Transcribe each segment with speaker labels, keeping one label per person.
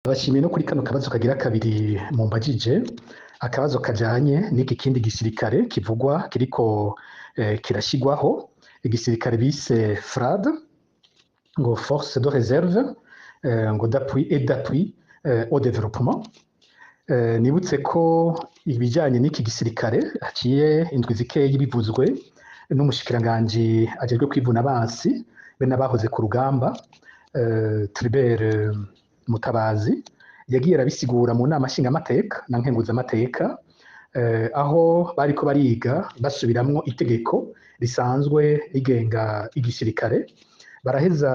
Speaker 1: Bashimiye no kuri kano kabazo kagira kabiri mumbajije, akabazo kajanye n'iki kindi gisirikare kivugwa kiriko kirashigwaho, igisirikare bise FRAD, ngo Force de Réserve, ngo d'appui et d'appui au développement. Nibutse ko ibijanye n'iki gisirikare haciye indwi zikeyi bivuzwe n'umushikiranganji ajejwe kwivuna abansi be n'abahoze ku rugamba, Tribert Mutabazi, yagiye arabisigura mu nama nshingamateka na nkenguzamateka, aho bariko bariga basubiramwo itegeko risanzwe rigenga igisirikare, baraheza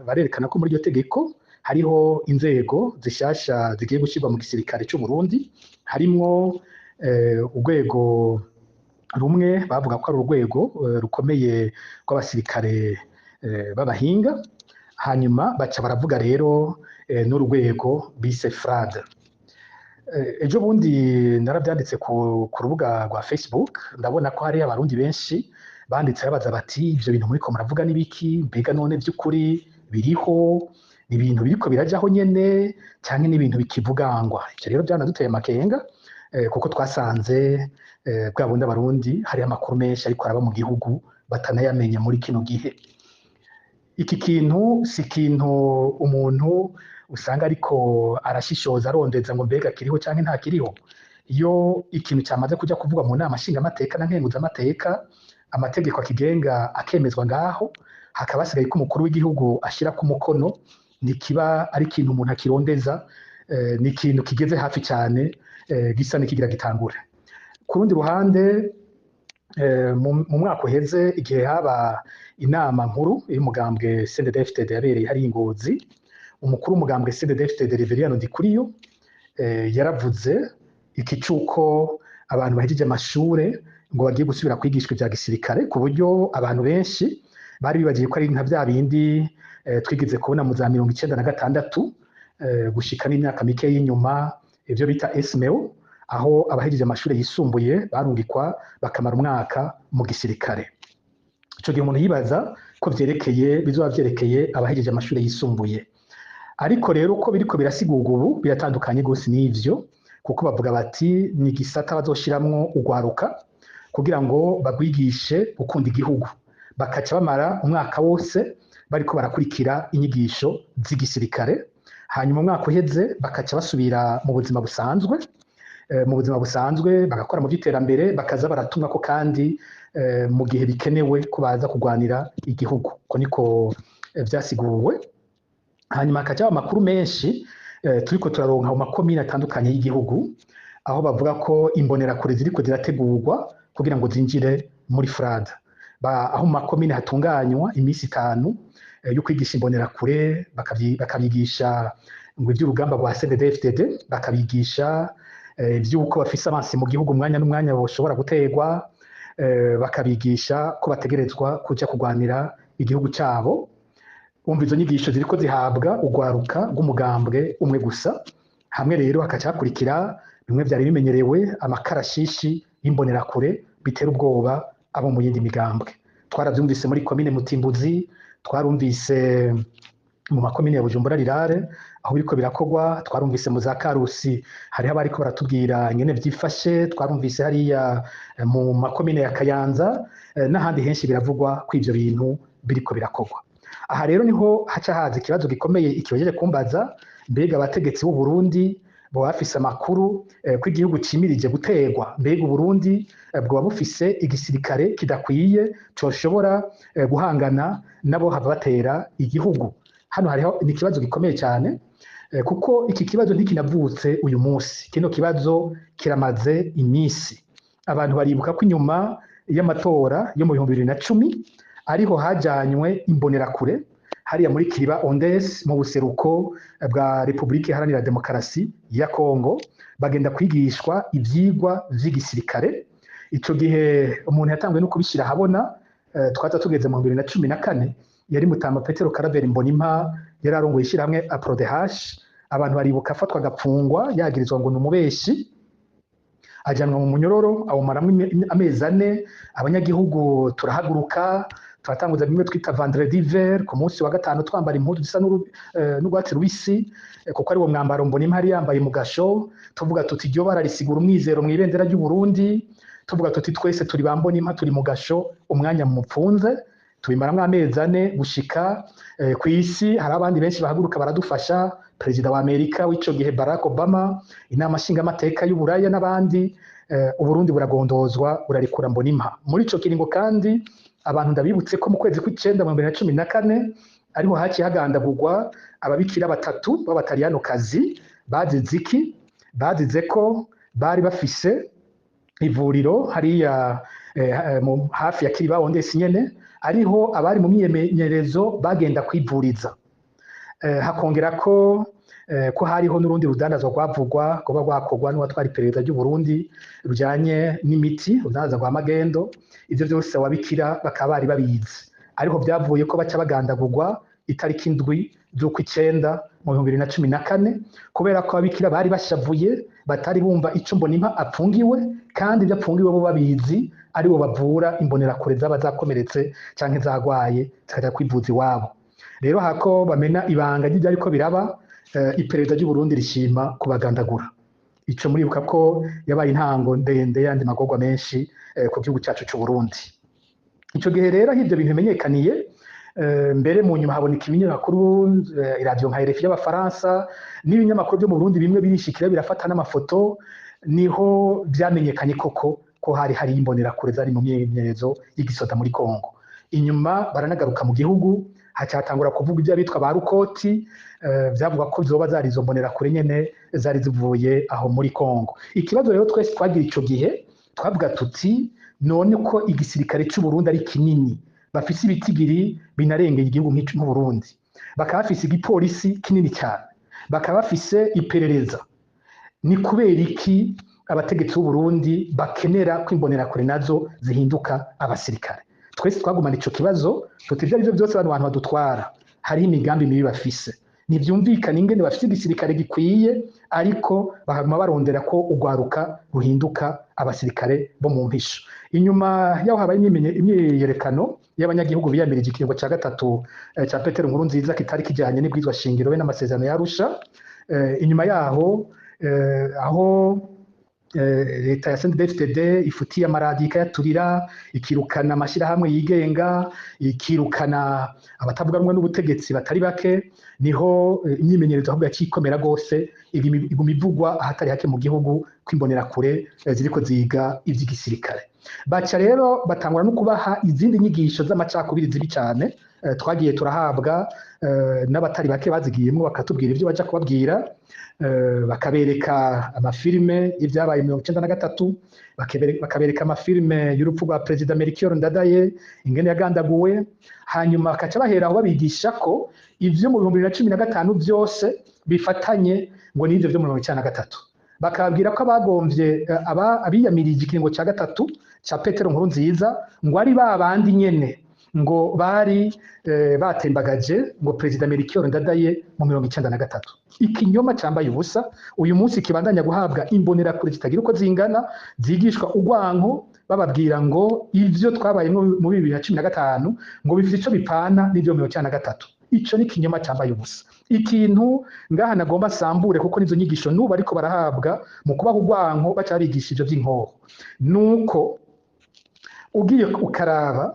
Speaker 1: barerekana ko muri iryo tegeko hariho inzego zishasha zigiye gushirwa mu gisirikare c'u Burundi, harimwo urwego rumwe bavuga ko ari urwego rukomeye rw'abasirikare b'abahinga, hanyuma baca baravuga rero n'urwego bise FRAD. Ejo bundi naravyanditse ku rubuga rwa Facebook, ndabona ko hari abarundi benshi banditse babaza bati ivyo bintu muriko muravuga n'ibiki, mbega none vy'ukuri biriho, ni ibintu biriko birajaho nyene canke n'ibintu bikivugangwa. Ivyo rero vyanaduteye amakenga, kuko twasanze bwa bundi abarundi hariho amakuru menshi ariko araba mu gihugu batanayamenya muri kino gihe. Iki kintu si ikintu umuntu usanga ariko arashishoza arondeza ngo mbega kiriho canke nta kiriho. Iyo ikintu cyamaze kuja kuvugwa mu nama nshingamateka na nkenguzamateka, amategeko akigenga akemezwa ngaho, hakaba hasigaye ko umukuru w'igihugu ashirako umukono, ntikiba ari ikintu umuntu akirondeza, ni ikintu kigeze hafi cane, gisa n'ikigira gitangure. Ku rundi ruhande, mu mwaka uheze igihe haba inama nkuru y'umugambwe CNDD-FDD yabereye hariya i Ngozi, umukuru w'umugambwe CNDD-FDD Reveriyano Ndikuriyo yaravuze iki cuko abantu bahejeje amashure ngo bagiye gusubira kwigishwa ivya gisirikare, ku buryo abantu benshi bari bibagiye ko ari nka vya bindi twigeze kubona mu za 1996 gushika n'imyaka mike y'inyuma, ivyo bita SMEO, aho abahejeje amashure yisumbuye barungikwa bakamara umwaka mu gisirikare. Ico gihe umuntu yibaza ko bizoba vyerekeye abahejeje amashure yisumbuye. Ariko rero uko biriko birasigurwa ubu biratandukanye gose n'ivyo, kuko bavuga bati ni igisata bazoshiramwo urwaruka kugira ngo bagwigishe gukunda igihugu, bakaca bamara umwaka wose bariko barakurikira inyigisho z'igisirikare, hanyuma umwaka uheze bakaca basubira mu buzima busanzwe, bagakora mu vy'iterambere, bakaza baratumwako kandi mu gihe bikenewe ko baza kurwanira igihugu. Ko niko vyasiguwe. Hanyuma hakaca haba amakuru menshi turiko turaronka mu makomine atandukanye y'igihugu, aho bavuga ko imbonerakure ziriko zirategurwa kugira ngo zinjire muri FRAD. Aho mu makomine hatunganywa imisi 5 yo kwigisha imbonerakure, bakabigisha ngo ivy'urugamba rwa CNDD-FDD, bakabigisha ivy'uko bafise abansi mu gihugu umwanya n'umwanya boshobora gutegwa, bakabigisha ko bategerezwa kuja kurwanira igihugu cabo. Umva izo nyigisho ziriko zihabwa urwaruka rw'umugambwe umwe gusa, hamwe rero hakaca hakurikira bimwe vyari bimenyerewe, amakarashishi y'imbonerakure bitera ubwoba abo mu yindi migambwe. Twaravyumvise muri komine Mutimbuzi, twarumvise mu makomine ya Bujumbura Rirare aho biriko birakorwa, twarumvise mu za Karusi hariho abariko baratubwira ingene vyifashe, twarumvise hariya mu makomine ya Kayanza, n'ahandi henshi biravugwa ko ivyo bintu biriko birakorwa. Aha rero niho haca haza ikibazo gikomeye ikibajeje kumbaza, mbega abategetsi b'u Burundi boba bafise amakuru ko igihugu cimirije gutegwa, mbega u Burundi bwoba bufise igisirikare kidakwiye coshobora guhangana nabo hava batera igihugu. Hano hariho ni ikibazo gikomeye cyane, kuko iki kibazo ntikinavutse uyu munsi, kino kibazo kiramaze imisi. Abantu baribuka ko inyuma y'amatora yo mu 2010 ariho hajanywe imbonerakure hariya muri Kiriba Ondes mu buseruko bwa Republika Iharanira Demokarasi ya Kongo, bagenda kwigishwa ivyigwa vy'igisirikare. Ico gihe umuntu yatanguye no kubishira habona, twaza tugeze mu 2014, yari Mutama Petero Karaveri Mbonimpa yari arongoye ishirahamwe APRODH. Abantu baribuka afatwa agapfungwa yagirizwa ngo ni umubeshi, ajanwa mu munyororo awumaramwo amezi 4. Abanyagihugu turahaguruka turatanguza bimwe twita vendredi vert ku munsi wa gatanu twambara impuzu zisa n'urwatsi rubisi kuko ari wo mwambaro Mbonimpa yari yambaye mu gasho, tuvuga tuti iryo bara risigura umwizero mu ibendera ry'u Burundi, tuvuga tuti twese turi ba Mbonimpa turi mu gasho umwanya mupfunze, tubimaramwo amezi 4 gushika ku isi hari abandi benshi bahaguruka baradufasha, perezida wa Amerika w'ico gihe Barack Obama, inama nshingamateka y'Uburaya n'abandi, Uburundi buragondozwa burarikura Mbonimpa. Muri ico kiringo kandi abantu ndabibutse ko mu kwezi kw'icenda mu 2014 ariho haciye hagandagurwa ababikira 3 b'abataliyanokazi bazize iki? Bazize ko bari bafise ivuriro hariya hafi ya Kiriba Ondesi nyene, ariho abari mu myimenyerezo bagenda kwivuriza, hakongera ko hariho n'urundi rudandazwa rwavugwa kuba rwakorwa n'uwatwara iperereza ry'u Burundi rujanye n'imiti, urudandazwa rwa magendo. Ivyo vyose ababikira bakaba bari babizi, ariho vyavuye ko baca bagandagurwa itariki 7 z'ukwicenda mu 2014 kubera ko ababikira bari bashavuye batari bumva ico Mbonimpa apfungiwe, kandi ivyo apfungiwe bo babizi ari bo bavura imbonerakure zaba zakomeretse canke zagwaye zikaja kwivuza iwabo. Rero hako bamena ibanga ry'ivyo ariko biraba, iperereza ry'u Burundi rishima kubagandagura. Ico muribuka ko yabaye intango ndende yandi magorwa menshi ku gihugu cyacu c'u Burundi. Ico gihe rero ivyo bintu bimenyekaniye, mbere mu nyuma haboneka ibinyamakuru iradiyo nka RFI y'Abafaransa n'ibinyamakuru byo mu Burundi bimwe birishikira birafata n'amafoto, niho vyamenyekanye koko ko hari imbonerakure zari mu myimenyerezo y'igisoda muri Kongo. Inyuma baranagaruka mu gihugu, hacatangura kuvuga ibyo bitwa ba Rukoti, vyavuga ko zoba zari izo mbonerakure nyene zari zivuye aho muri Kongo. Ikibazo rero twese twagira ico gihe twavuga tuti none ko igisirikare c'u Burundi ari kinini, bafise ibitigiri binarengeye igihugu nk'u Burundi, bakaba bafise igipolisi kinini cyane, bakaba bafise iperereza, ni kubera iki abategetsi b'u Burundi bakenera ko imbonerakure nazo zihinduka abasirikare? Twese twagumana ico kibazo tuti ivyo byose abantu badutwara hari imigambi mibi bafise, ntivyumvikana ingene bafise igisirikare gikwiye ariko bahaguma barondera ko ugwaruka ruhinduka abasirikare bo mu mpisho. Inyuma yaho habaye imyiyerekano y'abanyagihugu biyamirije ikiringo ca gatatu ca Petero Nkurunziza kitari kijanye n'ibwirizwa shingiro be n'amasezerano yarusha. Inyuma yaho aho leta ya CNDD-FDD ifutiye amaradiyo ikayaturira, ikirukana amashirahamwe yigenga, ikirukana abatavuga rumwe n'ubutegetsi batari bake, niho imyimenyerezo ahubwo yacikomera gose iguma ivugwa ahatari hake mu gihugu kwimbonerakure ziriko ziga ivy'igisirikare. Baca rero batangura no kubaha izindi nyigisho z'amacakubiri zibi cane, twagiye turahabwa n'abatari bake bazigiyemwo bakatubwira ivyo baja kubabwira, bakabereka amafilme y'ivyabaye 1993, bakabereka amafilme y'urupfu rwa Perezida Melchior Ndadaye ingene yagandaguwe, hanyuma bakaca bahera aho babigisha ko ivyo mu 2015 vyose bifatanye ngo n'ivyo vyo mu 1993. Bakabwira ko abagomvye abiyamirije ikiringo ca gatatu ca Petero Nkurunziza ngo ari babandi nyene ngo bari batembagaje ngo Perezida Melchior Ndadaye mu 1993. Ikinyoma cambaye ubusa, uyu munsi kibandanya guhabwa imbonerakure zitagira uko zingana, zigishwa urwanko bababwira ngo ivyo twabaye mu 2015 ngo bifite ico bipana n'ivyo mu 1993. Ico ni kinyoma cambaye ubusa. Ikintu ngaha nagomba sambure kuko nizo nyigisho nubu ariko barahabwa mu kubaha urwanko baca bigisha ivyo vy'inkoho, nuko ugiye ukaraba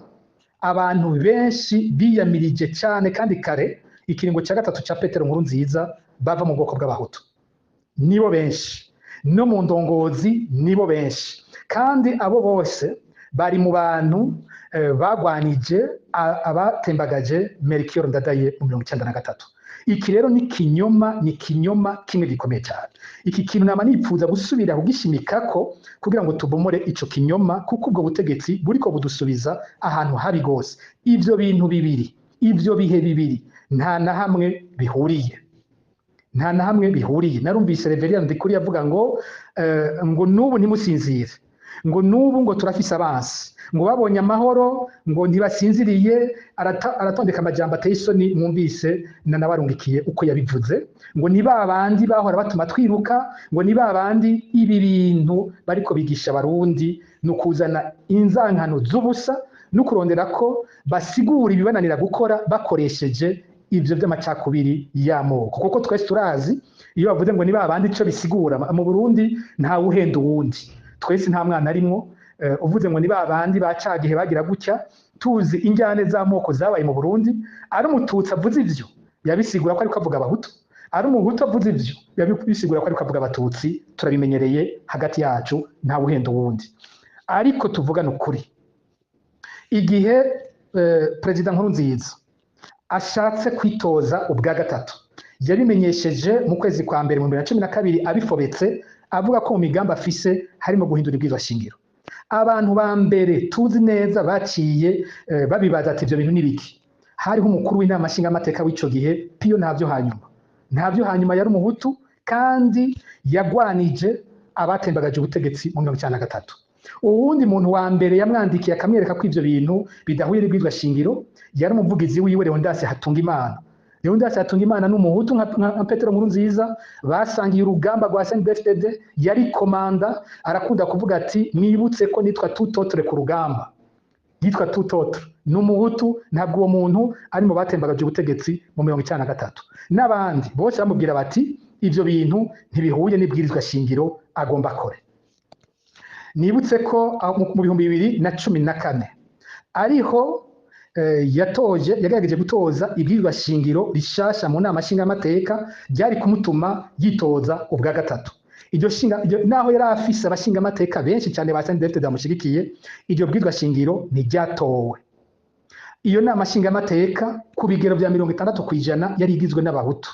Speaker 1: abantu benshi biyamirije cyane kandi kare ikiringo ca gatatu ca Petero Nkurunziza bava mu bwoko bw'abahutu, nibo benshi, no mu ndongozi nibo benshi, kandi abo bose bari mu bantu bagwanije abatembagaje Melchior Ndadaye mu 1993. Iki rero ni kinyoma kimwe gikomeye cyane. Iki kintu nama nipfuza gusubira kugishimikako kugira ngo tubomore ico kinyoma, kuko ubwo butegetsi buriko budusubiza ahantu habi gose. Ivyo bintu bibiri, ivyo bihe bibiri nta na hamwe bihuriye, nta na hamwe bihuriye. Narumvise Reverien Ndikuri yavuga ngo nubu ntimusinzire, ngo nubu ngo turafise abansi, ngo babonye amahoro ngo ntibasinziriye. Aratondeka amajambo ateye isoni, mwumvise nanabarungikiye uko yabivuze, ngo ni babandi bahora batuma twiruka, ngo ni babandi. Ibi bintu bariko bigisha abarundi no kuzana inzankano z'ubusa, no kurondera ko basigura ibibananira gukora bakoresheje ivyo vy'amacakubiri y'amoko, kuko twese turazi iyo bavuze ngo ni babandi ico bisigura mu Burundi ntawe uhenda uwundi, twese nta mwana arimwo. Uvuze ngo ni babandi bacagihe bagira gutya, tuzi injyane z'amoko zabaye mu Burundi. Ari umututsi avuze ivyo yabisigura ko ariko avuga abahutu, ari umuhutu avuze ivyo yabisigura ko ariko avuga abatutsi. Turabimenyereye hagati yacu, ntawe uhenda uwundi. Ariko tuvugana ukuri, igihe Perezida Nkurunziza ashatse kwitoza ubwa gatatu, yabimenyesheje mu kwezi kwa mbere mu 2012 abifobetse, avuga ko mu migambi afise harimo guhindura ibwirizwa shingiro. Abantu ba mbere tuzi neza baciye babibaza ati ivyo bintu nibiki. Hariho umukuru w'inama nshingamateka w'ico gihe Piyo Ntavyo hanyuma yari umuhutu kandi yagwanije abatembagaje ubutegetsi mu 1993. Uwundi muntu wa mbere yamwandikiye akamwereka ko ivyo bintu bidahuye n'ibwirizwa shingiro yari umuvugizi wiwe Leonidas Hatungimana. Leonidas Hatungimana n'umuhutu nka Petero Nkurunziza, basangiye urugamba rwa CNDD-FDD, yari komanda. Arakunda kuvuga ati mwibutse ko nitwa tutotre ku rugamba, yitwa tutotre n'umuhutu, ntabwo uwo muntu ari mu batembagaje ubutegetsi mu 1993. N'abandi bose bamubwira bati ivyo bintu ntibihuye n'ibwirizwa shingiro, agomba akore. Nibutse ko mu 2014 ariho yagerageje gutoza ibwirizwa shingiro rishasha mu nama nshingamateka ryari kumutuma yitoza ubwa gatatu. Naho yari afise abashingamateka benshi cyane ba CNDD-FDD bamushigikiye, iryo bwirizwa shingiro ntiryatowe. Iyo nama nshingamateka ku bigero vya 60% yari igizwe n'abahutu,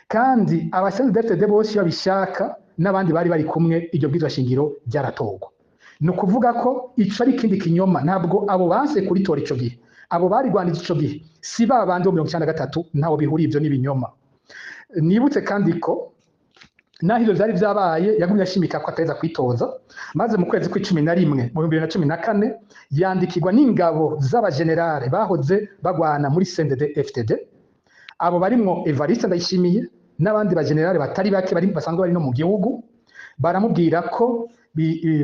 Speaker 1: kandi aba CNDD-FDD bose babishaka n'abandi bari kumwe, iryo bwirizwa shingiro ryaratorwa. Ni ukuvuga ko ico ari ikindi kinyoma. Ntabwo abo banse kuritora ico gihe, abo barigwanije ico gihe si babandi bo 1993, ntawo bihuriye, ivyo n'ibinyoma. Nibutse kandi ko naho ivyo vyari vyabaye yagumye ashimika ko ateza kwitoza, maze mu kwezi kwa11 mu 2014 yandikirwa n'ingabo z'abagenerale bahoze bagwana muri CNDD-FDD. Abo barimwo Evariste Ndayishimiye n'abandi bagenerale batari bake basanzwe bari no mu gihugu. Baramubwira ko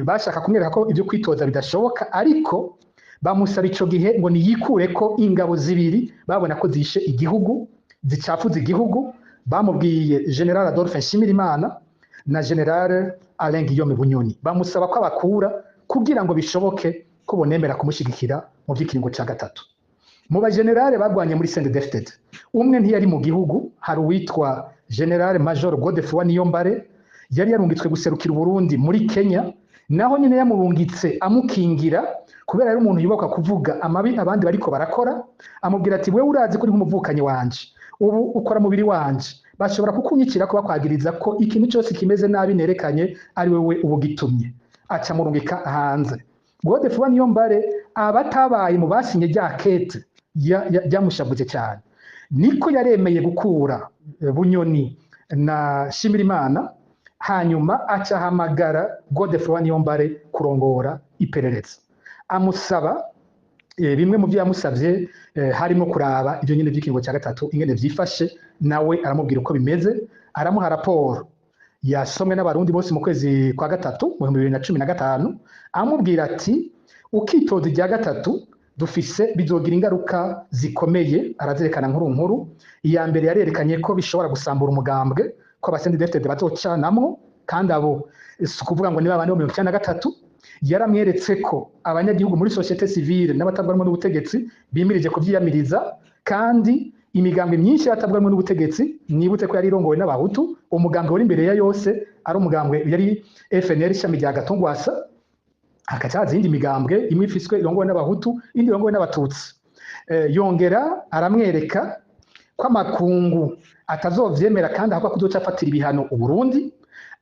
Speaker 1: bashaka kumwereka ko ivyo kwitoza bidashoboka, ariko bamusaba ico gihe ngo niyikure ko ingabo zibiri babona ko zishe igihugu, zicafuza igihugu. Bamubwiye General Adolphe Nshimirimana na General Alain Guillaume Bunyoni, bamusaba ko abakura kugira ngo bishoboke ko bonemera kumushigikira mu vy'ikiringo ca gatatu. Mu bagenerale bagwanye muri CNDD-FDD, umwe ntiyari mu gihugu. Hari uwitwa General Major Godefroid Niyombare, yari yarungitswe guserukira Burundi muri Kenya, naho nyine yamurungitse amukingira kubera ari umuntu yuboka kuvuga amabi abandi bariko barakora. Amubwira ati wewe urazi ko uri nk'umuvukanyi wanje, ubu ukora mubiri wanje, bashobora kukunyikira ko bakwagiriza ko ikintu cyose kimeze nabi nerekanye ari wewe ubugitumye. Aca murungika hanze. Godefroid Niyombare abatabaye mu basinye rya kete yamushavuje cyane, niko yaremeye gukura Bunyoni na Nshimirimana. Hanyuma acahamagara Godefroid Niyombare kurongora iperereza, amusaba bimwe mu byo yamusavye, harimo kuraba ivyo nyine vy'ikiringo cya gatatu ingene vyifashe. Nawe aramubwira uko bimeze, aramuha raporo yasomwe n'abarundi bose mu kwezi kwa gatatu mu 2015, amubwira ati ukitoza irya gatatu dufise bizogira ingaruka zikomeye. Arazerekana nkuru. Iya mbere yarerekanye ko bishobora gusambura umugambwe, ko CNDD-FDD bazocanamwo, kandi abo si kuvuga ngo ni babandi bo 1993. Yaramweretse ko abanyagihugu muri societe civile n'abatavuganwa n'ubutegetsi bimirije kuvyiyamiriza, kandi imigambwe myinshi yatavuganwa n'ubutegetsi. Nibutse ko yari irongowe n'abahutu. Umugambwe wari imbere ya yose ari umugambwe yari FNL ishami rya Gatongwasa, hakacaza iyindi migambwe imwe ifiswe irongowe n'abahutu, indi irongowe n'abatutsi. Yongera aramwereka ko amakungu atazovyemera kandi ahubwo kuzoca afatira ibihano Uburundi.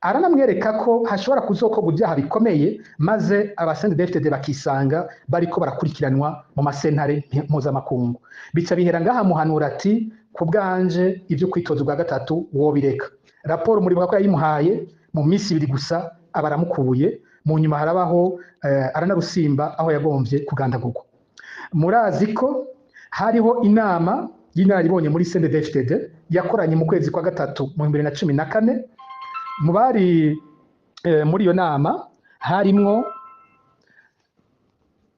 Speaker 1: Aranamwereka ko hashobora kuzokorwa ibyaha bikomeye, maze aba CNDD-FDD bakisanga bariko barakurikiranwa mu masentare mpuzamakungu. Bica bihera ngaha muhanura ati ku bwanje ivyo kwitoza ubwa gatatu wobireka. Raporo muribuka ko yayimuhaye mu minsi 2 gusa abaramukuye. Mu nyuma harabaho aranarusimba aho yagomvye kugandagurwa. Murazi ko hariho inama y'inararibonye muri CNDD-FDD yakoranye mu kwezi kwa gatatu mu 2014. Mu bari muri iyo nama harimwo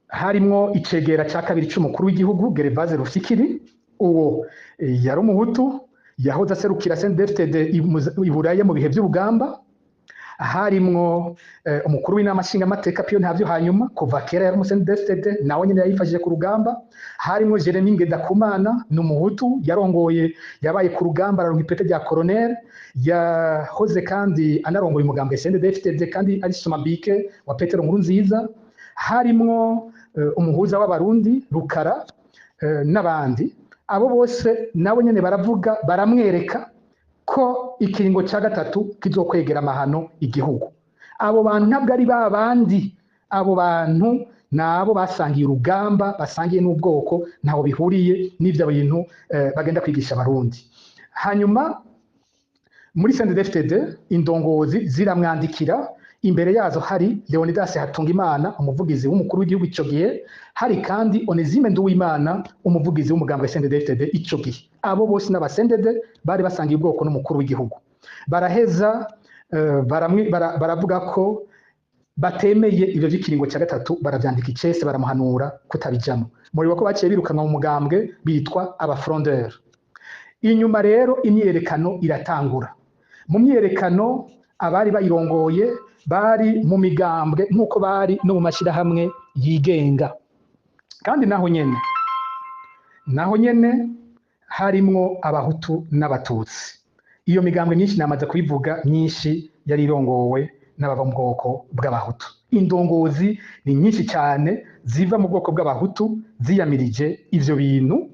Speaker 1: harimwo icegera ca kabiri c'umukuru w'igihugu Gervase Rufikiri, uwo yari umuhutu yahoze aserukira CNDD-FDD i Buraya mu bihe vy'urugamba. Harimwo umukuru w'inama nshingamateka Pio Ntavyo hanyuma kuva kera yari CNDD-FDD nawe nyene yayifashije ku rugamba. Harimwo Jeremy Ngendakumana n'umuhutu yarongoye yabaye ku rugamba araronka ipete rya colonel, yahoze kandi anarongoye umugambwe CNDD-FDD kandi ari somabike wa Petero Nkurunziza. Harimwo umuhuza w'abarundi Rukara n'abandi. Abo bose nabo nyene baravuga baramwereka ko ikiringo ca gatatu kizokwegera amahano igihugu. Abo bantu ntabwo ari babandi, abo bantu nabo basangiye urugamba, basangiye n'ubwoko, ntaho bihuriye n'ivyo bintu bagenda kwigisha abarundi. Hanyuma muri CNDD-FDD indongozi ziramwandikira, imbere yazo hari Leonidas Hatungimana umuvugizi w'umukuru w'igihugu ico gihe, hari kandi Onesime Nduwimana umuvugizi w'umugambwe CNDD-FDD ico gihe. Abo bose n'abasended bari basangiye ubwoko n'umukuru w'igihugu. Baraheza baravuga ko batemeye ivyo vy'ikiringo ca gatatu, baravyandika icese baramuhanura kutabijamwo. Muri ko baciye birukanwa mu mugambwe bitwa abafrondeur. Inyuma rero imyerekano iratangura. Mu myerekano abari bayirongoye bari mu migambwe nk'uko bari no mu mashirahamwe yigenga. Kandi naho nyene harimwo abahutu n'abatutsi. Iyo migambwe myinshi namaze kubivuga, myinshi yari irongowe n'abava mu bwoko bw'abahutu. Indongozi ni nyinshi cyane ziva mu bwoko bw'abahutu ziyamirije ivyo bintu.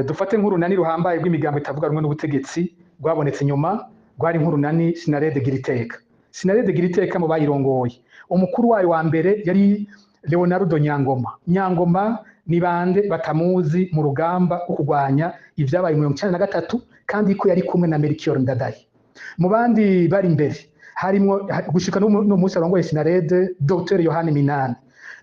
Speaker 1: Dufate nk'urunani ruhambaye rw'imigambwe itavuga rumwe n'ubutegetsi rwabonetse nyuma, rwari nk'urunani Sinarede Giriteka. Sinarede Giriteka mu bayirongoye, umukuru wayo wa mbere yari Leonardo Nyangoma. Nyangoma ni bande batamuzi mu rugamba rwo kurwanya ivyabaye 1993 kandi ko yari kumwe na Melchior Ndadaye. Mu bandi bari imbere harimwo gushika no munsi arongoye Sinarede Dr. Yohani Minani.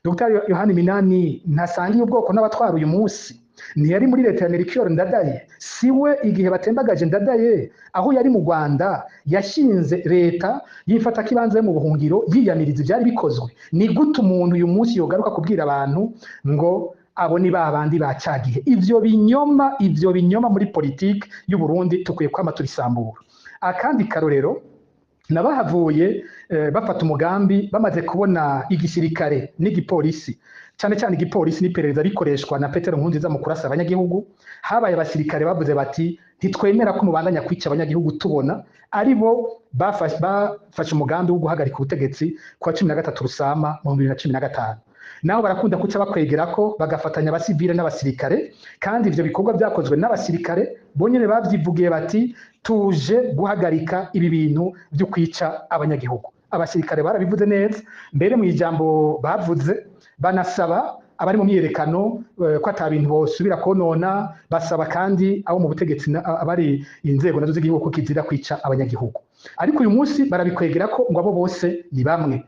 Speaker 1: Dr. Yohani Minani ntasangiye ubwoko n'abatwara uyu munsi, ntiyari muri leta ya Melchior Ndadaye. Siwe igihe batembagaje Ndadaye aho yari mu Rwanda yashinze leta yifata kibanza mu buhungiro yiyamiriza ivyari bikozwe. Ni gute umuntu uyu munsi yogaruka kubwira abantu ngo abo ni babandi bacagihe? Ivyo binyoma muri politike y'u Burundi tukwiye kwama turisambura. Akandi karorero nabahavuye bafata umugambi bamaze kubona igisirikare n'igipolisi, cyane cyane igipolisi n'iperereza bikoreshwa na Petero Nkurunziza mu kurasa abanyagihugu. Habaye abasirikare bavuze bati ntitwemera ko mubandanya kwica abanyagihugu tubona. Ari bo bafashe umugambi wo guhagarika ubutegetsi kwa 13 Rusama mu 2015. Naho barakunda kuca bakwegera ko bagafatanya abasivile n'abasirikare, kandi ivyo bikorwa byakozwe n'abasirikare bonyene bavyivugiye bati tuje guhagarika ibi bintu byo kwica abanyagihugu. Abasirikare barabivuze neza, mbere mu ijambo bavuze banasaba abari mu myerekano ko atabintu bosubira konona, basaba kandi abo mu butegetsi abari inzego nazo z'igihugu ko kizira kwica abanyagihugu. Ariko uyu munsi barabikwegera ko ngo abo bose ni bamwe.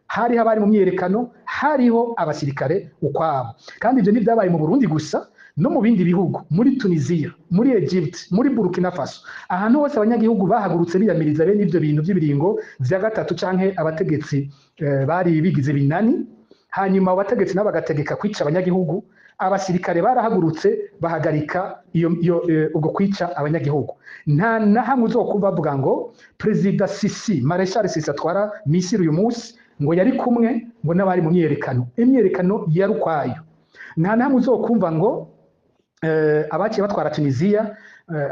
Speaker 1: Hariho abari mu myerekano, hariho abasirikare ukwabo. Kandi ivyo ntibyabaye mu Burundi gusa, no mu bindi bihugu, muri Tunisia, muri Egypt, muri Burkina Faso. Ahantu hose abanyagihugu bahagurutse biyamiriza bene ivyo bintu vy'ibiringo vya gatatu canke abategetsi bari bigize binani. Hanyuma abategetsi nabo bagategeka kwica abanyagihugu. Abasirikare barahagurutse bahagarika ubwo kwica abanyagihugu. Nta na hamwe uzokumva bavuga ngo Perezida Sisi, Marshal Sisi atwara Misiri uyu munsi ngo yari kumwe ngo n'abari mu myerekano. Imyerekano yari ukwayo. Nta na hamwe uzokumva ngo abaciye batwara Tunisia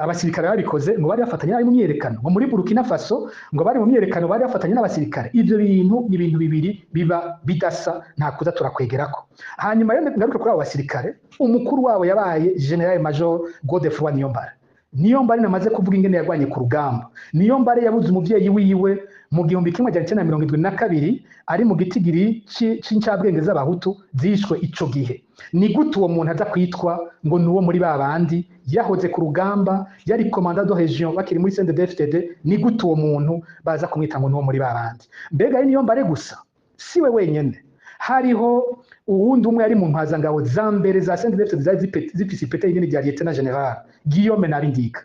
Speaker 1: abasirikare babikoze ngo bari bafatanya ari mu myerekano. Ngo muri Burkina Faso ngo bari mu myerekano bari bafatanya n'abasirikare. Ivyo bintu ni ibintu bibiri biba bidasa, nta kuza turakwegerako. Hanyuma yo ngaruke kuri abo basirikare, umukuru wabo yabaye General Major Godefroid Niyombare. Niyombare namaze kuvuga ingene yarwanye ku rugamba. Niyombare yabuze umuvyeyi wiwe mu 1972 ari mu gitigiri c'incabwenge z'abahutu zishwe ico gihe. Ni gute uwo muntu aza kwitwa ngo nuwo muri babandi yahoze ku rugamba, yari commandant de région bakiri muri CNDD-FDD? Ni gute uwo muntu baza kumwita ngo nuwo muri babandi? Mbega ari Niyombare gusa? Siwe wenyene. Hariho uwundi umwe yari mu mpazangabo za mbere za CNDD-FDD zari zifise ipete rinini rya Lieutenant General Guillaume Nabindika.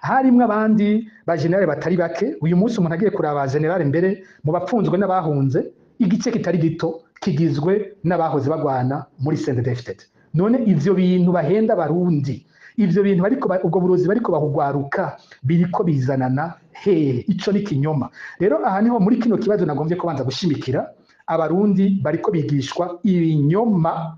Speaker 1: Harimwe abandi ba general batari bake. Uyu munsi umuntu agiye kuraba general mbere mu bapfunzwe n'abahunze igice kitari gito kigizwe n'abahoze bagwana muri CNDD-FDD. None ivyo bintu bahenda abarundi, ivyo bintu ubwo burozi bariko bahugwaruka biriko bizanana hehe? Ico ni kinyoma. Rero aha niho muri kino kibazo nagomvye kubanza gushimikira, abarundi bariko bigishwa ibinyoma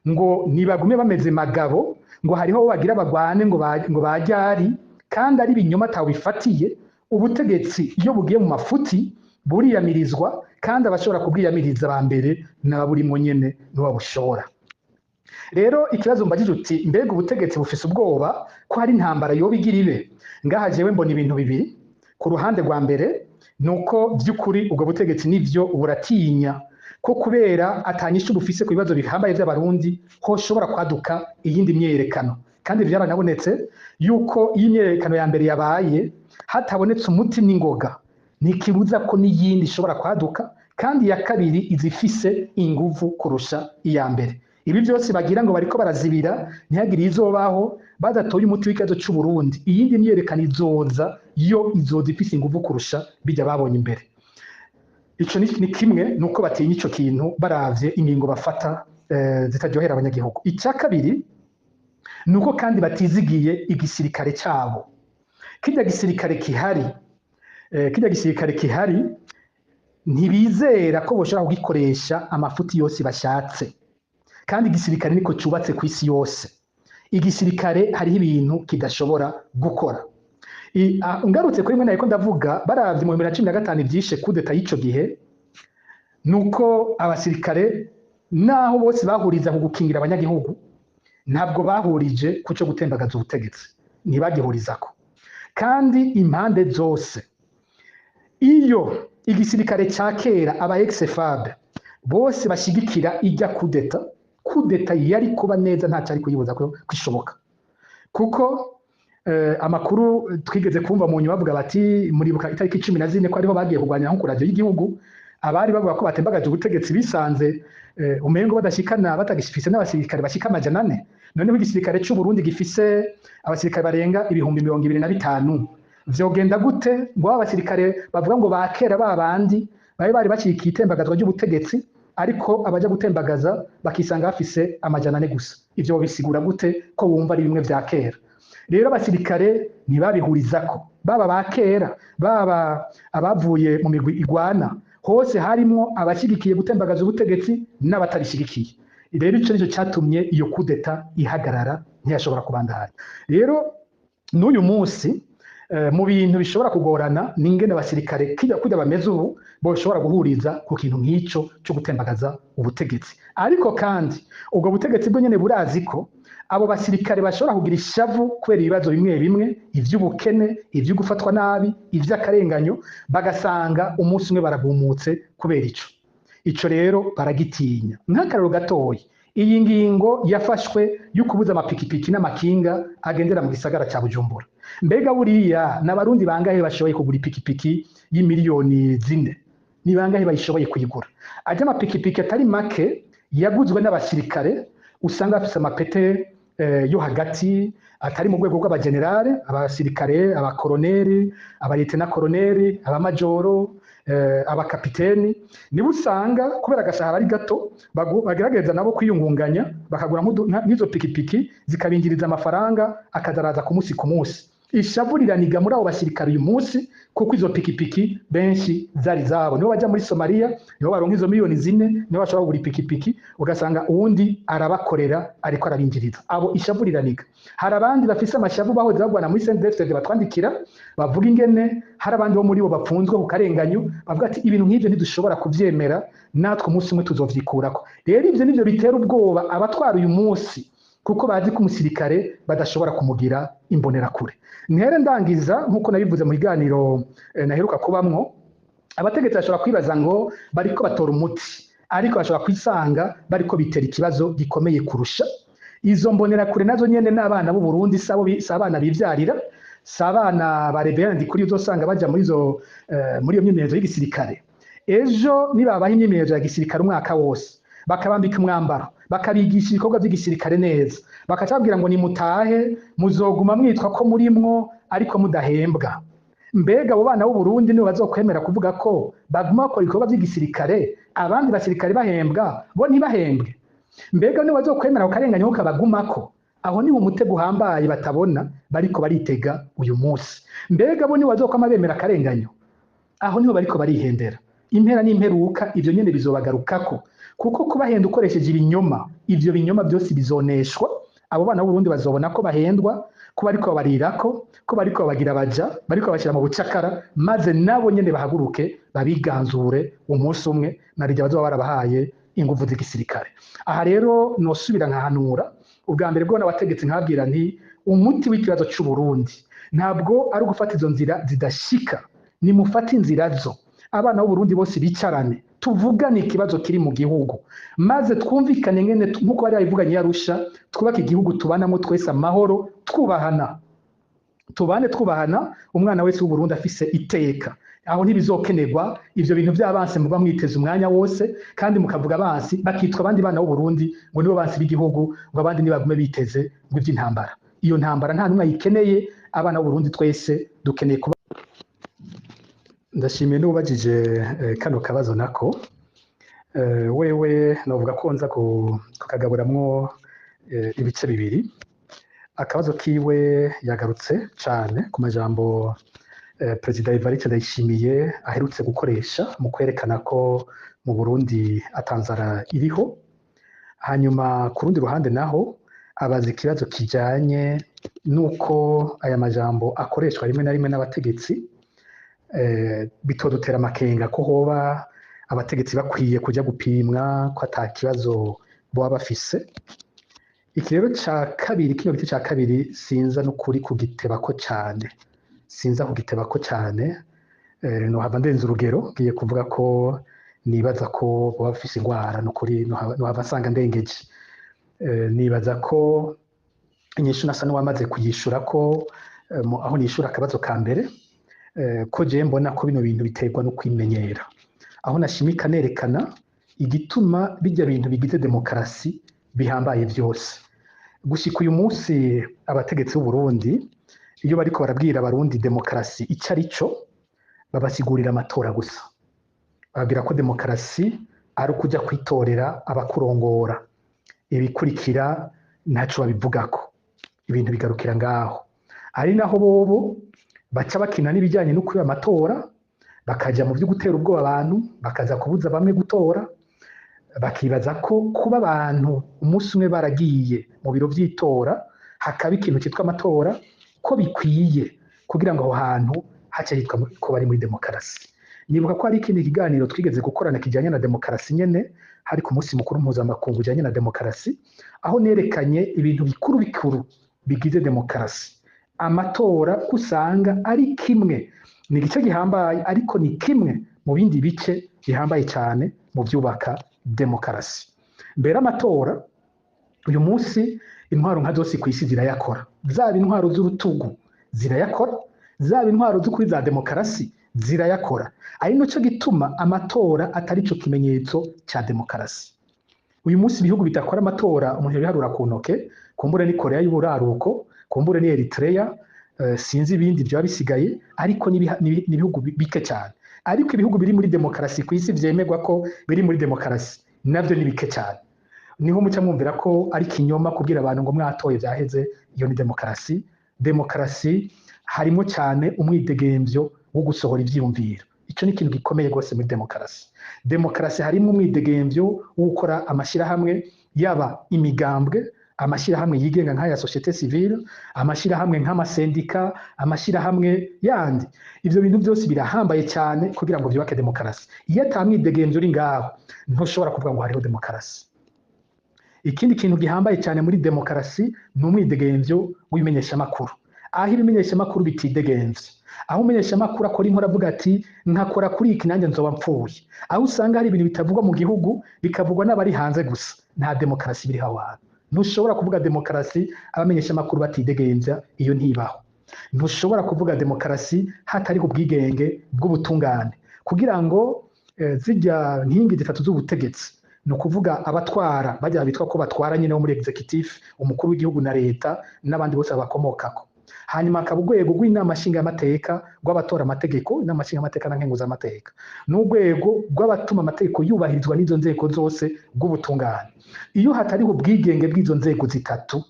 Speaker 1: ngo nibagume bameze magabo, ngo hariho bagira bagwane ngo bajyari, kandi ari ibinyoma atawifatiye. Ubutegetsi iyo bugiye mu mafuti buriyamirizwa, kandi abashobora kubwiyamiriza ba mbere n'ababurimwo nyene nibo babushobora. Rero ikibazo mbagije uti mbega ubutegetsi bufise ubwoba ko hari intambara yoba igira ibe? Ngaha jewe mbona ibintu bibiri. Ku ruhande rwa mbere nuko vy'ukuri ubwo butegetsi nivyo buratinya ko kubera atanyisha bufise ku bibazo bihambaye vy'abarundi hoshobora kwaduka iyindi myerekano, kandi vyaranabonetse yuko iyi myerekano ya mbere yabaye hatabonetse umuti n'ingoga, ntikibuza ko n'iyindi ishobora kwaduka, kandi iya kabiri izifise inguvu kurusha iya mbere. Ibi byose bagira ngo bariko barazibira ntihagire izobaho badatoye umuti w'ikibazo c'u Burundi, iyindi myerekano izoza yo izoza ifise inguvu kurusha bijya babonye imbere. Ico ni kimwe nuko batinya ico kintu baravye ingingo bafata zitaryohera abanyagihugu. Icya kabiri nuko kandi batizigiye igisirikare cyabo. Kirya gisirikare kihari ntibizera ko boshobora kugikoresha amafuti yose bashatse, kandi igisirikare niko cubatse ku isi yose. Igisirikare hariho ibintu kidashobora gukora. Ngarutse kuri mwe nariko ndavuga baravye mu 2015 ivyishe kudeta y'ico gihe, nuko abasirikare naho bose bahuriza ku gukingira abanyagihugu ntabwo bahurije ku cyo gutembagaza ubutegetsi, ntibagihurizako. Kandi impande zose, iyo igisirikare ca kera aba ex-FAB bose bashigikira ijya kudeta yari kuba neza nta cyari kuyibuza ko kwishoboka, kuko amakuru twigeze kumva mu nyuma bavuga bati muribuka itariki 14 ko ariho bagiye kurwanya nko kuradio y'igihugu, abari bavuga ko batembagaje ubutegetsi bisanze umengo badashikana batagifise n'abasirikare bashika 400. Noneho igisirikare cy'u Burundi gifise abasirikare barenga 25,000. Vyogenda gute ngo abasirikare bavuga ngo bakera babandi bari bacikiye itembagazwa ry'ubutegetsi, ariko abaja gutembagaza bakisanga bafise 400 gusa? Ivyo bisigura gute ko bumva ari bimwe vya kera? Rero abasirikare ntibabihurizako, baba bakera baba abavuye mu migwi igwana, hose harimwo abashigikiye gutembagaza ubutegetsi n'abatarishigikiye. Rero ico nico catumye iyo kudeta ihagarara, ntiyashobora kubandanya. Rero n'uyu munsi mu bintu bishobora kugorana n'ingene abasirikare kujya bameze ubu boshobora guhuriza ku kintu nk'ico cyo gutembagaza ubutegetsi. Ariko kandi ubwo butegetsi bwo nyene burazi ko abo basirikare bashobora kugira ishavu kubera ibibazo bimwe bimwe, ivy'ubukene, ivy'ugufatwa nabi, ivy'akarenganyo, bagasanga umunsi umwe baragumutse kubera ico rero baragitinya. Nk'akarero gatoyi, iyi ngingo yafashwe yo kubuza amapikipiki n'amakinga agendera mu gisagara ca Bujumbura. Mbega buriya n'abarundi bangahe bashoboye kugura ipikipiki y'imiliyoni 4? Ni bangahe bayishoboye kuyigura? Aje amapikipiki atari make yaguzwe n'abasirikare, usanga bafise amapete yo hagati atari mu rwego rw'abagenerale, abasirikare, abakoroneri, abayetena koroneri, abamajoro, abakapiteni. Nibo usanga kubera agashahara ari gato bagerageza nabo kwiyungunganya bakagura nk'izo pikipiki zikabingiriza amafaranga akazaraza ku munsi. Ishavu riraniga muri abo basirikare uyu munsi, kuko izo pikipiki benshi zari zabo. Nibo baja muri Somalia, nibo baronka izo miliyoni 4, nibo bashobora kugura ipikipiki, ugasanga uwundi arabakorera ariko arabinjiriza. Abo ishavu riraniga. Hari abandi bafise amashavu bahoze bagwana muri CNDD-FDD batwandikira bavuga ingene hari abandi bo muri bo bapfunzwe ku karenganyo, bavuga ati ibintu nk'ivyo ntidushobora kuvyemera, natwe umunsi umwe tuzovyikurako. Rero ivyo nivyo bitera ubwoba abatwara uyu munsi, kuko bazi ko umusirikare badashobora kumugira imbonerakure. Ntere ndangiza nkuko nabivuze mu biganiro naheruka kubamwo, abategetsi bashobora kwibaza ngo bariko batora umuti, ariko bashobora kwisanga bariko bitera ikibazo gikomeye kurusha. Izo mbonerakure nazo nyene n'abana b'u Burundi sabana bivyarira, sabana bareberandi kuri uzosanga baja muri iyo myimenyerezo y'igisirikare. Ejo nibabaha imyimenyerezo ya gisirikare umwaka wose, bakabambika umwambaro, bakabigisha ibikorwa by'igisirikare neza, bakacabwira ngo nimutahe muzoguma mwitwa ko murimwo ariko mudahembwa. mbega abo bana b'u Burundi nibo bazokwemera kuvuga ko baguma bakora ibikorwa by'igisirikare abandi basirikare bahembwa bo ntibahembwe? Mbega nibo bazokwemera kukarenganya ko kabagumako? Aho ni umutego uhambaye batabona bariko baritega uyu munsi. Mbega bo nibo bazokwama bemera akarenganyo? Aho niho bariko barihendera. Impera n'imperuka ivyo nyene bizobagarukako, kuko kubahenda ukoresheje ibinyoma, ivyo binyoma byose bizoneshwa. Abo bana b'u Burundi bazobona ko bahendwa, ko bariko babarirako, ko bariko babagira baja, bariko babashira mu bucakara, maze nabo nyene bahaguruke babiganzure umunsi umwe narirya bazoba barabahaye inguvu z'igisirikare. Aha rero nosubira nkahanura ubwa mbere bwo n'abategetsi nkabwira nti umuti w'ikibazo c'u Burundi ntabwo ari ugufata izo nzira zidashika, ni mufata inzira zo. Abana b'u Burundi bose bicarane tuvugane ikibazo kiri mu gihugu, maze twumvikane ngene nkuko bari babivuganye Arusha, twubake igihugu tubanamo twese amahoro, twubahana, tubane twubahana, umwana wese w'u Burundi afise iteka. Aho ntibizokenerwa ivyo bintu by'abansi muba mwiteze umwanya wose, kandi mukavuga abansi bakitwa abandi bana b'u Burundi ngo nibo bansi b'igihugu, ngo abandi nibagume biteze ngo ivy'intambara. Iyo ntambara nta numwe ayikeneye. Abana b'u Burundi twese dukeneye kuba. Ndashimiye n'ubajije kano kabazo nako wewe novuga ko nza kukagaburamwo ibice bibiri. Akabazo kiwe yagarutse cane ku majambo Perezida Evariste Ndayishimiye aherutse gukoresha mu kwerekana ko mu Burundi atanzara iriho. Hanyuma ku rundi ruhande naho abaza ikibazo kijanye nuko aya majambo akoreshwa rimwe na rimwe n'abategetsi, bitodutera amakenga ko hoba abategetsi bakwiye kujya gupimwa ko ata kibazo boba bafise. Iki rero ca kabiri, kino giti ca kabiri sinza n'ukuri kugitebako cane, sinza kugitebako cane. Nohava ndenza urugero ngiye kuvuga ko nibaza ko boba bafise ingwara, n'ukuri nohava nsanga ndengeje. Nibaza ko inyishu nasa n'uwamaze kuyishura ko aho nishura akabazo ka mbere, ko je mbona ko bino bintu biterwa no kwimenyera. Aho nashimika nerekana igituma bijya bintu bigize demokarasi bihambaye vyose. Gushika uyu munsi abategetsi b'u Burundi iyo bariko barabwira abarundi demokarasi ico ari co, babasigurira amatora gusa. Bababwira ko demokarasi ari ukuja kwitorera abakurongora, ibikurikira ntaco babivugako, ibintu bigarukira ngaho. Ari naho bobo baca bakina n'ibijyanye no kwiba amatora, bakaja mu byo gutera ubwoba abantu, bakaza kubuza bamwe gutora, bakibaza ko kuba abantu umunsi umwe baragiye mu biro vy'itora hakaba ikintu cyitwa amatora ko bikwiye kugira ngo aho hantu hace hitwa ko bari muri demokarasi. Nibuka ko hari ikindi kiganiro twigeze gukorana kijanye na demokarasi nyene, hari ku munsi mukuru mpuzamakungu ujanye na demokarasi, aho nerekanye ibintu bikuru bikuru bigize demokarasi. Amatora usanga ari kimwe, ni igice gihambaye ariko ni kimwe mu bindi bice bihambaye cyane mu byubaka demokarasi. Mbere amatora uyu munsi intwaro nka zose ku isi zirayakora, zaba intwaro z'urutugu zirayakora, zaba intwaro z'ukuri za demokarasi zirayakora. Ari naco gituma amatora atari cyo kimenyetso cya demokarasi. Uyu munsi ibihugu bidakora amatora umuntu yabiharura ku ntoke, kumbure ni Korea y'Uburaruko, kumbure ni Eritrea, sinzi ibindi byo bisigaye, ariko n'ibihugu bike cyane. Ariko ibihugu biri muri demokarasi ku isi vyemerwa ko biri muri demokarasi navyo ni bike cyane. Niho muca mwumvira ko ari kinyoma kubwira abantu ngo mwatoye vyaheze, iyo ni demokarasi. Demokarasi harimo cyane umwidegemvyo wo gusohora ivyiyumviro. Ico ni ikintu gikomeye gose muri demokarasi. Demokarasi harimo umwidegemvyo wo gukora amashirahamwe, yaba imigambwe, amashirahamwe yigenga nk'aya societe civile, amashirahamwe nk'amasendika, amashirahamwe yandi. Ivyo bintu byose birahambaye cyane kugira ngo byubake demokarasi. Iyo atamwidegemvyo uri ngaho ntushobora kuvuga ngo hariho demokarasi. Ikindi kintu gihambaye cyane muri demokarasi ni umwidegemvyo w'ibimenyeshamakuru. Aho ibimenyeshamakuru bitidegemvye, aho umumenyeshamakuru akora inkuru avuga ati nkakora kuri iki nanjye nzoba mpfuye, aho usanga hari ibintu bitavugwa mu gihugu bikavugwa n'abari hanze gusa, nta demokarasi biriho aho hantu. Ntushobora kuvuga demokarasi abamenyeshamakuru batidegemvya, iyo ntibaho. Ntushobora kuvuga demokarasi hatariho ubwigenge bw'ubutungane, kugira ngo zijya nkingi zitatu z'ubutegetsi, ni ukuvuga abatwara bajya bitwa ko batwara nyine wo muri executive, umukuru w'igihugu na leta n'abandi bose bakomokako. hanyuma hakaba urwego rw'inama nshingamateka rw'abatora amategeko, inama nshingamateka na nkenguzamateka, n'urwego rw'abatuma amategeko yubahirizwa n'izo nzego zose rw'ubutungane. Iyo hatariho ubwigenge bw'izo nzego zitatu,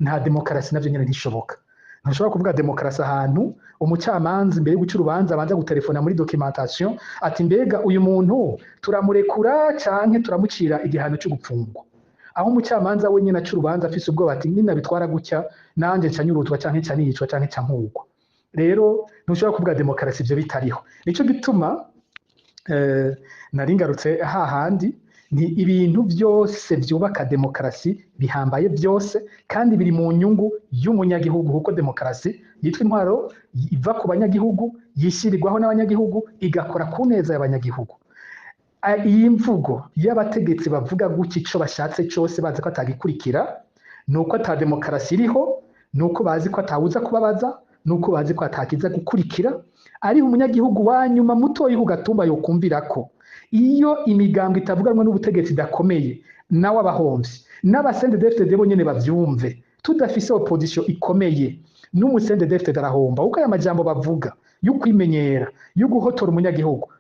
Speaker 1: nta demokarasi navyo nyene ntishoboka. Ntushobora kuvuga demokarasi ahantu umucamanza imbere yo guca urubanza abanza gutelefona muri documentation ati mbega uyu muntu turamurekura canke turamucira igihano cyo gupfungwa. Aho umucamanza we nyene aca urubanza afise ubwoba ati nina bitwara gutya nanje nca nyuruzwa canke nca nicwa canke nca mpugwa. Rero ntushobora kuvuga demokarasi ivyo bitariho. Nico gituma nari ngarutse hahandi ni ibintu byose byubaka demokarasi bihambaye byose kandi biri mu nyungu y'umunyagihugu, kuko demokarasi yitwa intwaro iva ku banyagihugu, yishirirwaho n'abanyagihugu, igakora ku neza y'abanyagihugu. Iyi mvugo y'abategetsi bavuga gutya ico bashatse cyose bazi ko atagikurikira, nuko ata demokarasi iriho, nuko bazi ko atawuza kubabaza, nuko bazi ko atakiza gukurikira, ari umunyagihugu wanyuma mutoyi ku gatumba yokumvira ko iyo imigambo itavuganwa n'ubutegetsi dakomeye nawe abahomvye n'abasende DFDD bo nyene bavyumve, tudafise opposition ikomeye n'umusende DFDD arahomba, kuko aya majambo bavuga yo kwimenyera yo guhotora umunyagihugu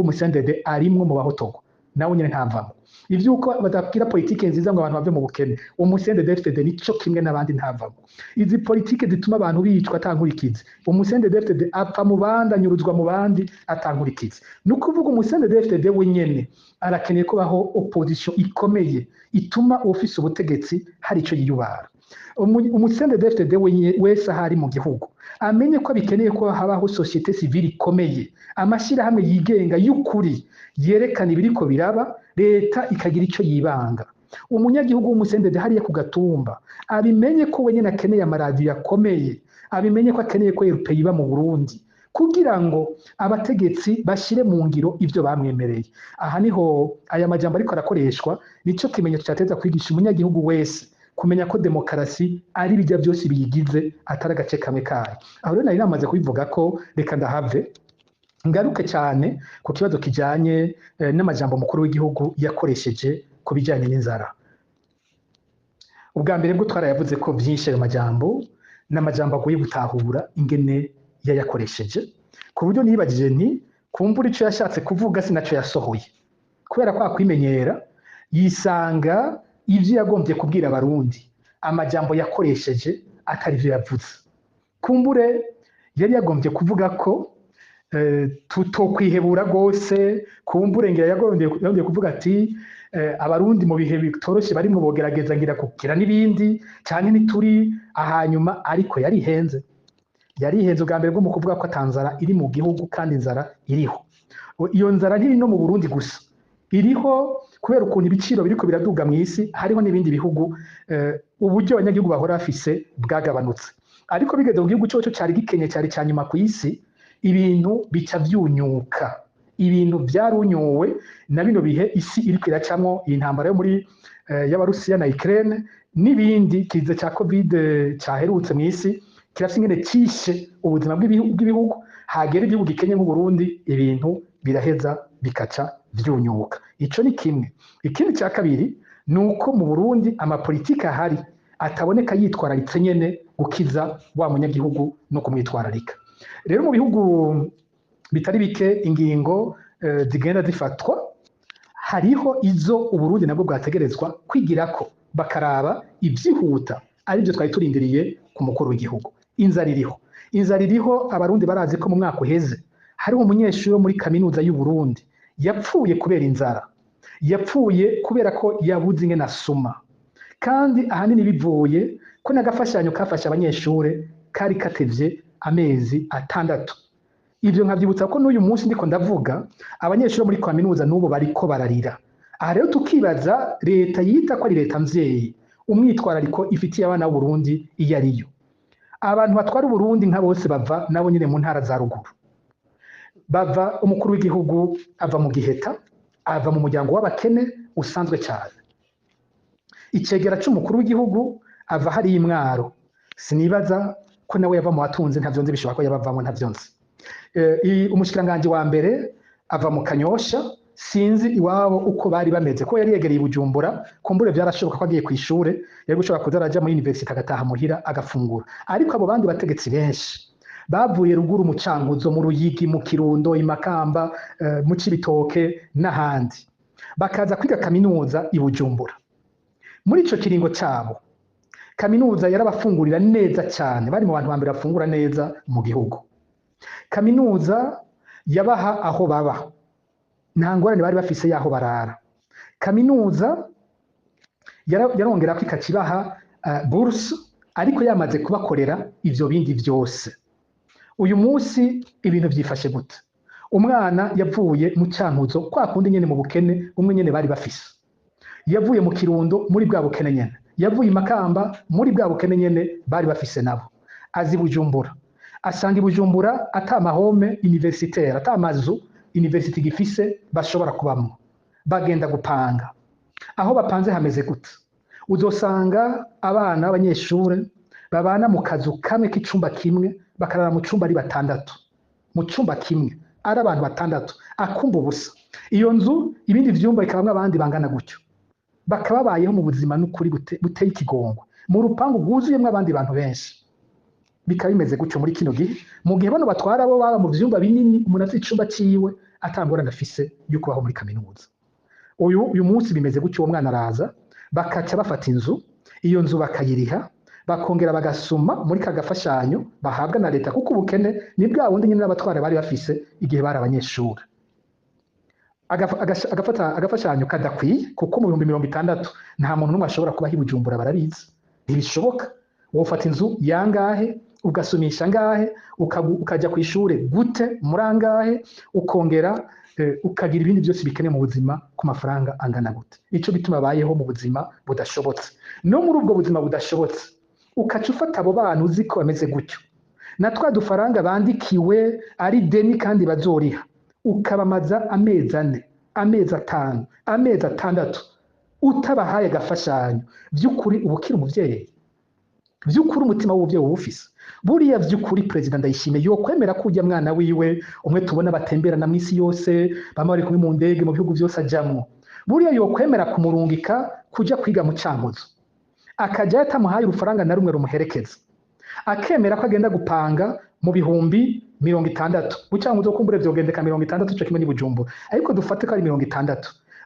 Speaker 1: umusendede arimwo mu bahotorwa nawe nyene ntavamo. Ivyuko badabwira politike nziza ngo abantu bave mu bukene, umusendede DFDD nico kimwe n'abandi ntavamo. Izi politike zituma abantu bicwa atankurikizi, umusendede DFDD apfa mu bandi anyuruzwa mu bandi atankurikizi. Nukuvuga umusendede DFDD wenyene arakeneye ko baho opposition ikomeye ituma ufise ubutegetsi hari ico yiyubara. Umusendede DFDD wese ahari mu gihugu amenye ko bikeneye ko habaho societe civile ikomeye, amashirahamwe yigenga y'ukuri yerekana ibiriko biraba, leta ikagira ico yibanga. Umunyagihugu w'umusendede hariya ku gatumba abimenye ko wenyene akeneye amaradiyo akomeye, abimenye ko akeneye ko RP iba mu Burundi kugira ngo abategetsi bashire mu ngiro ivyo bamwemereye. Aha niho aya majambo ariko arakoreshwa, nico kimenyetso cyateza kwigisha umunyagihugu wese kumenya ko demokarasi ari bijya byose biyigize atari agace kamwe kayo. Aho rero nari namaze kubivuga ko reka ndahave ngaruke cyane ku kibazo kijanye n'amajambo mukuru w'igihugu yakoresheje ku bijanye n'inzara. Ubwa mbere bwo twarayavuze ko byinshi ayo majambo n'amajambo agoye gutahura ingene yayakoresheje, ku buryo nibagije nti kumbura ico yashatse kuvuga sinaco yasohoye, kubera ko akwimenyera yisanga ivyo yagombye kubwira abarundi amajambo yakoresheje atari vyo yavuze. Kumbure yari yagombye kuvuga ko tutokwihebura gose, kumbure ngira yagombye kuvuga ati abarundi mu bihe bitoroshe barimo bogerageza ngira kukira n'ibindi cyane nituri ahanyuma, ariko yarihenze ubwa mbere bwo mu kuvuga ko atanzara iri mu gihugu kandi inzara iriho. Iyo nzara ntiri no mu Burundi gusa, iriho kubera ukuntu ibiciro biriko biraduga mu isi, hariho n'ibindi bihugu uburyo abanyagihugu bahora bafise bwagabanutse, ariko bigeze mu gihugu cyoco cari gikenye cyari cyanyuma ku isi, ibintu bica vyunyuka, ibintu vyarunyuwe na bino bihe isi iriko iracamwo intambara yo muri y'Abarusiya na Ukraine n'ibindi kiza ca Covid caherutse mu isi kirafise ingene cishe ubuzima bw'ibihugu, hagera igihugu gikenye nk'u Burundi ibintu biraheza bikaca vyunyuka. Ico ni kimwe. Ikindi cya kabiri nuko mu Burundi amapolitike ahari ataboneka yitwararitse nyene gukiza wa munyagihugu no kumwitwararika. Rero mu bihugu bitari bike ingingo zigenda zifatwa, hariho izo Uburundi nabwo bwategerezwa kwigirako bakaraba ivyihuta, arivyo twari turindiriye ku mukuru w'igihugu. Inzara iriho abarundi barazi ko mu mwaka uheze hariho umunyeshuri wo muri kaminuza y'u Burundi yapfuye kubera inzara, yapfuye kubera ko yabuze ingene asuma, kandi ahanini bivuye ko n'agafashanyo kafasha abanyeshure kari katevye amezi 6. Ivyo nkavyibutsa ko n'uyu munsi ndiko ndavuga abanyeshure muri kaminuza n'ubu bariko bararira. Aha rero tukibaza leta yita ko ari leta mvyeyi, umwitwarariko ifitiye abana b'u Burundi iyo ariyo. Abantu batwara Burundi nka bose bava nabo nyine mu ntara za ruguru, bava umukuru w'igihugu ava mu Giheta, ava mu muryango w'abakene usanzwe cyane. Icegera c'umukuru w'igihugu ava hari imwaro, sinibaza ko nawe yava mu batunzi, ntavyo nzi bishobora ko yabavamo, ntavyo nzi. Umushikiranganje wa mbere ava mu Kanyosha, sinzi iwabo uko bari bameze ko yari yegereye Bujumbura kumbure byarashoboka ko agiye ku ishure yari gushobora kuzaraja muri university agataha muhira agafungura ariko abo bandi bategetsi benshi bavuye ruguru mu Cankuzo mu Ruyigi mu Kirundo imakamba mu Cibitoke n'ahandi bakaza kwiga kaminuza i Bujumbura muri ico kiringo cabo kaminuza yarabafungurira neza cyane bari mu bantu bambere bafungura neza mu gihugu kaminuza yabaha aho baba nta ngorane bari bafise yaho barara kaminuza yarongera ko ikacibaha bourse ariko yamaze kubakorera ivyo bindi vyose uyu munsi ibintu vyifashe gute umwana yavuye mu Cankuzo kwa kundi nyene mu bukene umwe nyene bari bafise yavuye mu Kirundo muri bwa bukene nyene yavuye Makamba muri bwa bukene nyene bari bafise nabo azi Bujumbura asanga Bujumbura ata mahome universitaire ata mazu university gifise bashobora kubamwo bagenda gupanga aho bapanze hameze gute uzosanga abana b'abanyeshure babana mu kazu kamwe k'icumba kimwe bakarara mu cumba ari batandatu mu cumba kimwe ari abantu batandatu akumba ubusa iyo nzu ibindi vyumba bikabamwe abandi bangana gutyo bakababayeho mu buzima n'ukuri buteye ikigongo mu rupangu rwuzuyemwo abandi bantu benshi bikaba bimeze gutyo muri kino gihe mu gihe bano batwara bo baba mu vyumba binini umuntu afite icumba ciwe atangorane afise yuko baho muri kaminuza uyu munsi bimeze gutyo uwo mwana araza bakaca bafata inzu iyo nzu bakayiriha bakongera bagasuma muri kagafashanyo bahabwa na leta kuko ubukene ni bwa wundi nyine n'abatwara bari bafise igihe bari abanyeshuri agafashanyo kadakwiye kuko mu 60 nta muntu n'umwe ashobora kuba Bujumbura barabizi ntibishoboka wofata inzu yangahe ugasumisha ngahe ukaja ku ishure gute murangahe ukongera ukagira ibindi byose bikene mu buzima ku mafaranga angana gute ico bituma bayeho mu buzima budashobotse no muri ubwo buzima budashobotse ukaca ufata abo bantu uzi ko bameze gutyo na twa dufaranga bandikiwe ari deni kandi bazoriha ukabamaza amezi 4 amezi 5 amezi 6 utabahaye agafashanyo by'ukuri ubukira umuvyeyi by'ukuri umutima w'ubuvyeyi ubufise buriya vy'ukuri president Ndayishimiye yo kwemera kujya mwana wiwe umwe tubona batemberana mu isi yose bama bari kumwe mu ndege mu bihugu byose ajamwo buriya yo kwemera kumurungika kuja kwiga mu Cankuzo akaja yatamuhaye urufaranga na rumwe rumuherekeza akemera ko agenda gupanga mu bihumbi 60 mu Cankuzo kumbure vyogendeka 60 cyo kimwe ni Bujumbura ariko dufate ko ari 60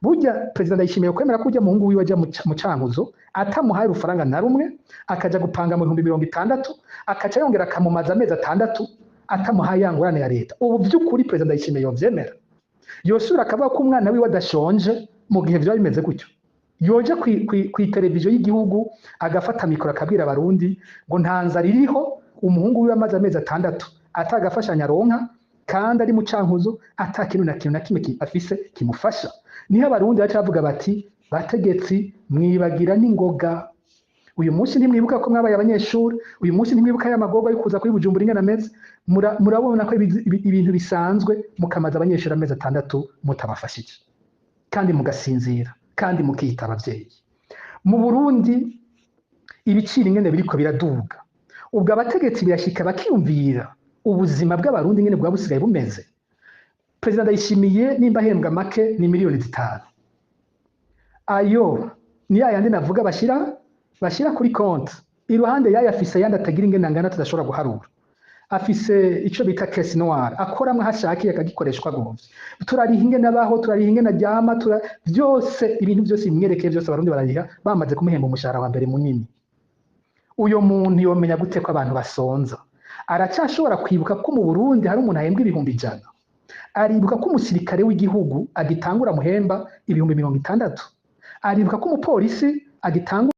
Speaker 1: burya president Ndayishimiye kwemera kujya muhungu wiwe aja mu Cankuzo atamuhaye urufaranga na rumwe akaja gupanga mu 60 akaca yongera akamumaza amezi 6 atamuhaye yangurane ya leta ubu vy'ukuri president Ndayishimiye yovyemera yosura akavuga ko umwana wiwe adashonje mu gihe vyo bimeze gutyo yoje ku televiziyo y'igihugu agafata mikoro akabwira abarundi ngo ntanza ririho umuhungu wiwe amaze amezi 6 atagafashanya ronka kandi ari mu Cankuzo atakintu na kimwe afise kimufasha niho abarundi bacavuga bati bategetsi mwibagira n'ingoga uyu munsi ntimwibuka ko mwabaye abanyeshuri uyu munsi ntimwibuka y'amagorwa yo kuza kuri Bujumbura ingana ameze murabona ko ibintu bisanzwe mukamaza abanyeshuri amezi 6 mutabafashije kandi mugasinzira kandi mukita abavyeyi mu Burundi ibiciro ingene biriko biraduga ubwo abategetsi birashika bakiyumvira ubuzima bw'abarundi ingene bwa busigaye bumeze president Ndayishimiye nimba ahembwa make ni miliyoni 5 ayo ni yandi navuga bashira kuri konti iruhande yayo afise yandi atagira ingene angana tudashobora guharura afise ico bita caisse noire akoramwe hashakiye akagikoreshwa gose turariha ingene abaho turariha ingene aryama byose ibintu byose bimwerekeye byose abarundi barariha bamaze kumuhemba umushahara wa mbere munini uyo muntu yomenya gute ko abantu basonza aracashobora kwibuka ko mu Burundi hari umuntu ahembwa 100 aribuka ko umusirikare w'igihugu agitangura muhemba 60 aribuka ko umupolisi agitangura